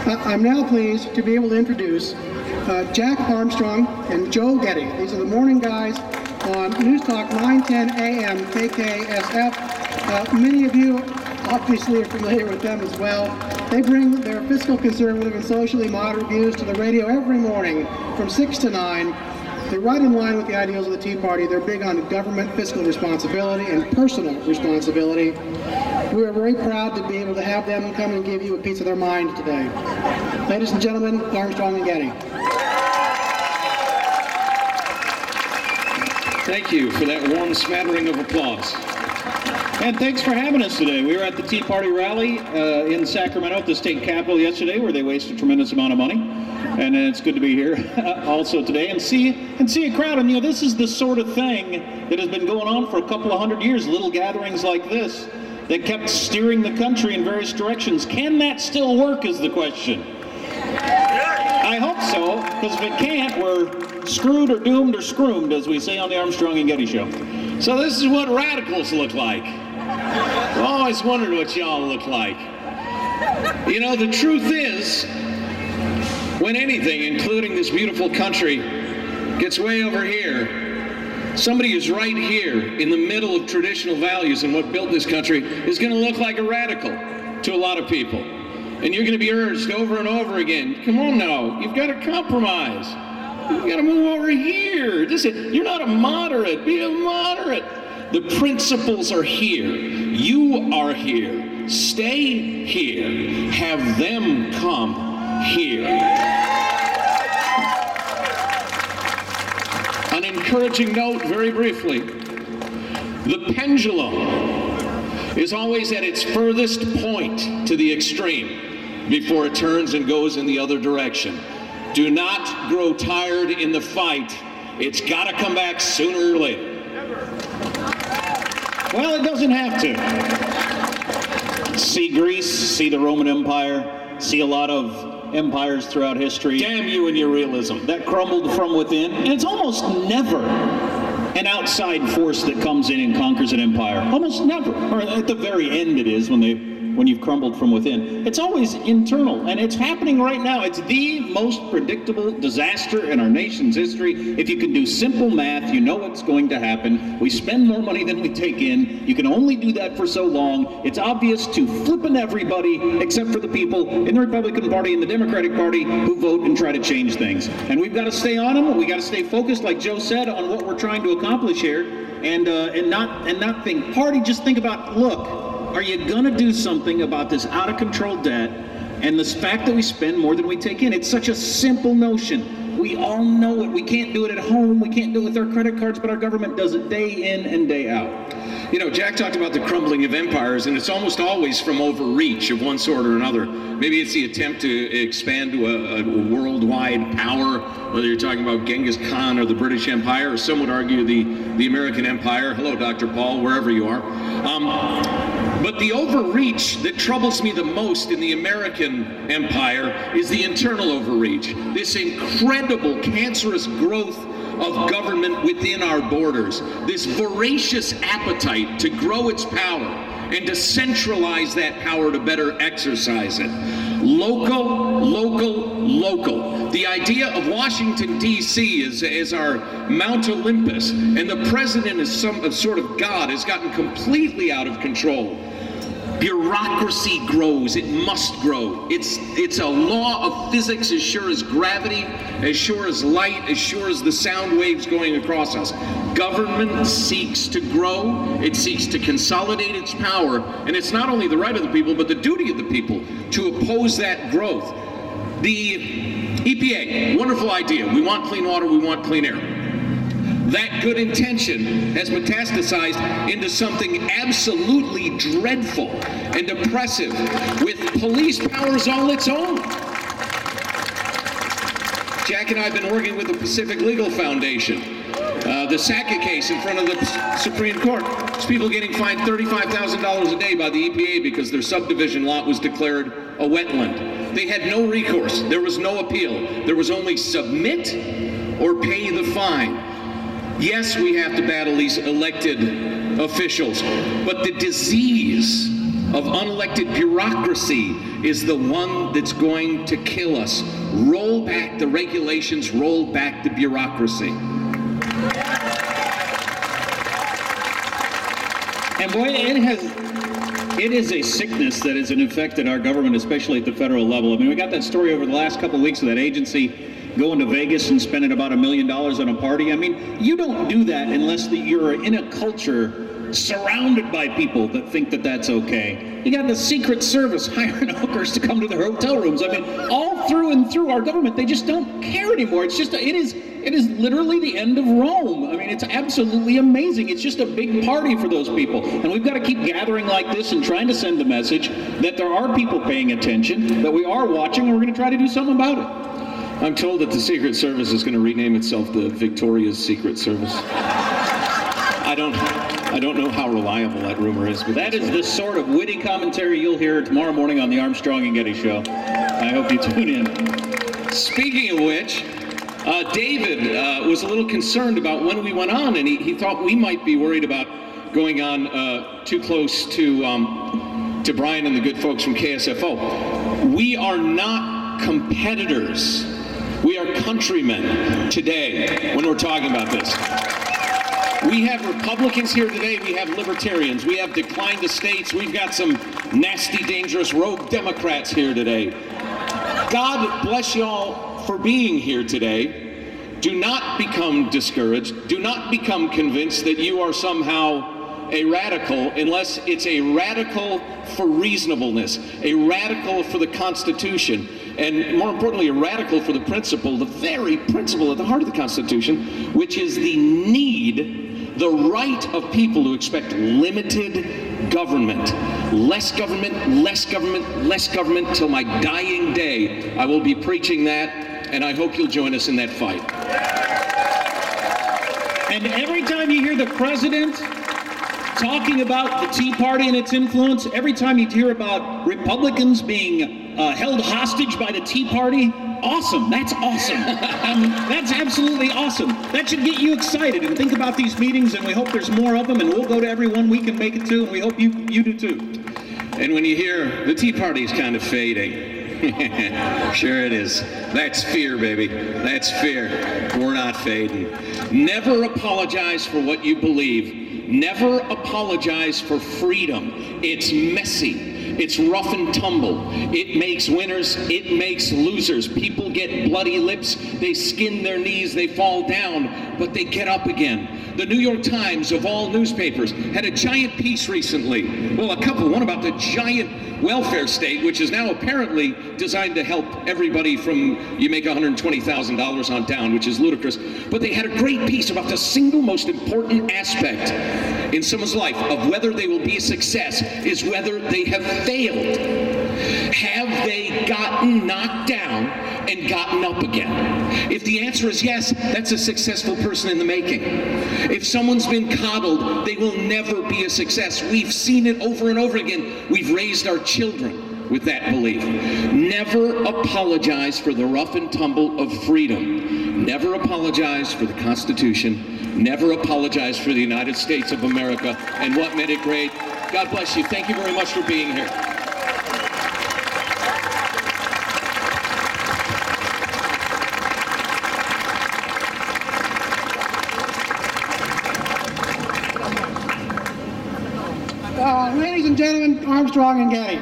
I'm now pleased to be able to introduce Jack Armstorng and Joe Getty. These are the morning guys on News Talk 910 AM KKSF. Many of you obviously are familiar with them as well. They bring their fiscal conservative and socially moderate views to the radio every morning from 6 to 9. They're right in line with the ideals of the Tea Party. They're big on government fiscal responsibility and personal responsibility. We are very proud to be able to have them come and give you a piece of their mind today. Ladies and gentlemen, Armstorng and Getty. Thank you for that warm smattering of applause. And thanks for having us today. We were at the Tea Party rally in Sacramento at the state capitol yesterday, where they wasted a tremendous amount of money. And it's good to be here also today and see a crowd. And this is the sort of thing that has been going on for a couple of hundred years, little gatherings like this that kept steering the country in various directions. Can that still work is the question. I hope so, because if it can't, we're screwed or doomed or scroomed, as we say on the Armstrong and Getty show. So this is what radicals look like. I've always wondered what y'all look like. The truth is, when anything, including this beautiful country, gets way over here, somebody who's right here in the middle of traditional values and what built this country is going to look like a radical to a lot of people. And you're going to be urged over and over again, come on now, you've got to compromise. You've got to move over here. You're not a moderate, be a moderate. The principles are here. You are here. Stay here. Have them come here. An encouraging note, very briefly. The pendulum is always at its furthest point to the extreme before it turns and goes in the other direction. Do not grow tired in the fight. It's got to come back sooner or later. Well, it doesn't have to. See Greece, see the Roman Empire, see a lot of empires throughout history. Damn you and your realism. That crumbled from within, and it's almost never an outside force that comes in and conquers an empire. Almost never. Or at the very end it is when you've crumbled from within. It's always internal, and it's happening right now. It's the most predictable disaster in our nation's history. If you can do simple math, you know what's going to happen. We spend more money than we take in. You can only do that for so long. It's obvious to flipping everybody except for the people in the Republican Party and the Democratic Party who vote and try to change things. And we've got to stay on them. We got to stay focused, like Joe said, on what we're trying to accomplish here, and not think party. Just think about, look, are you going to do something about this out-of-control debt and the fact that we spend more than we take in? It's such a simple notion. We all know it. We can't do it at home. We can't do it with our credit cards, but our government does it day in and day out. Jack talked about the crumbling of empires, and it's almost always from overreach of one sort or another. Maybe it's the attempt to expand to a worldwide power, whether you're talking about Genghis Khan or the British Empire, or some would argue the American Empire. Hello, Dr. Paul, wherever you are. But the overreach that troubles me the most in the American empire is the internal overreach. This incredible cancerous growth of government within our borders. This voracious appetite to grow its power and to centralize that power to better exercise it. Local, local, local. The idea of Washington, D.C. as our Mount Olympus, and the president is some sort of God, has gotten completely out of control. Bureaucracy grows. It must grow. It's a law of physics, as sure as gravity, as sure as light, as sure as the sound waves going across us. Government seeks to grow. It seeks to consolidate its power. And it's not only the right of the people, but the duty of the people to oppose that growth. The EPA, wonderful idea. We want clean water. We want clean air. That good intention has metastasized into something absolutely dreadful and oppressive, with police powers all its own. Jack and I have been working with the Pacific Legal Foundation. The Sackett case in front of the Supreme Court. There's people getting fined $35,000 a day by the EPA because their subdivision lot was declared a wetland. They had no recourse. There was no appeal. There was only submit or pay the fine. Yes, we have to battle these elected officials, but the disease of unelected bureaucracy is the one that's going to kill us. Roll back the regulations, roll back the bureaucracy. And boy, it is a sickness that has infected our government, especially at the federal level. I mean, we got that story over the last couple of weeks of that agency going to Vegas and spending about $1 million on a party. I mean, you don't do that unless you're in a culture surrounded by people that think that that's okay. You got the Secret Service hiring hookers to come to their hotel rooms. I mean, all through and through our government, they just don't care anymore. It's just, it is literally the end of Rome. I mean, it's absolutely amazing. It's just a big party for those people. And we've got to keep gathering like this and trying to send the message that there are people paying attention, that we are watching, and we're going to try to do something about it. I'm told that the Secret Service is going to rename itself the Victoria's Secret Service. I don't know how reliable that rumor is, but that is the sort of witty commentary you'll hear tomorrow morning on the Armstrong and Getty show. I hope you tune in. Speaking of which, David was a little concerned about when we went on, and he thought we might be worried about going on too close to Brian and the good folks from KSFO. We are not competitors. We are countrymen today when we're talking about this. We have Republicans here today, we have Libertarians, we have declined to states, we've got some nasty, dangerous rogue Democrats here today. God bless y'all for being here today. Do not become discouraged, do not become convinced that you are somehow a radical unless it's a radical for reasonableness, a radical for the Constitution, and more importantly, a radical for the principle, the very principle at the heart of the Constitution, which is the need, the right of people to expect limited government. Less government, less government, less government till my dying day. I will be preaching that, and I hope you'll join us in that fight. And every time you hear the president talking about the Tea Party and its influence, every time you hear about Republicans being held hostage by the Tea Party, awesome. That's awesome. That's absolutely awesome. That should get you excited and think about these meetings, and we hope there's more of them, and we'll go to every one we can make it to, and we hope you do too. And when you hear the Tea Party's kind of fading, sure it is. That's fear, baby. That's fear. We're not fading. Never apologize for what you believe. Never apologize for freedom. It's messy. It's rough and tumble. It makes winners. It makes losers. People get bloody lips. They skin their knees. They fall down, but they get up again. The New York Times, of all newspapers, had a giant piece recently. Well, one about the giant welfare state, which is now apparently designed to help everybody from you make $120,000 on down, which is ludicrous. But they had a great piece about the single most important aspect in someone's life of whether they will be a success is whether they have failed. Have they gotten knocked down and gotten up again? If the answer is yes, that's a successful person in the making. If someone's been coddled, they will never be a success. We've seen it over and over again. We've raised our children with that belief. Never apologize for the rough and tumble of freedom. Never apologize for the Constitution. Never apologize for the United States of America and what made it great. God bless you. Thank you very much for being here. Ladies and gentlemen, Armstrong and Getty.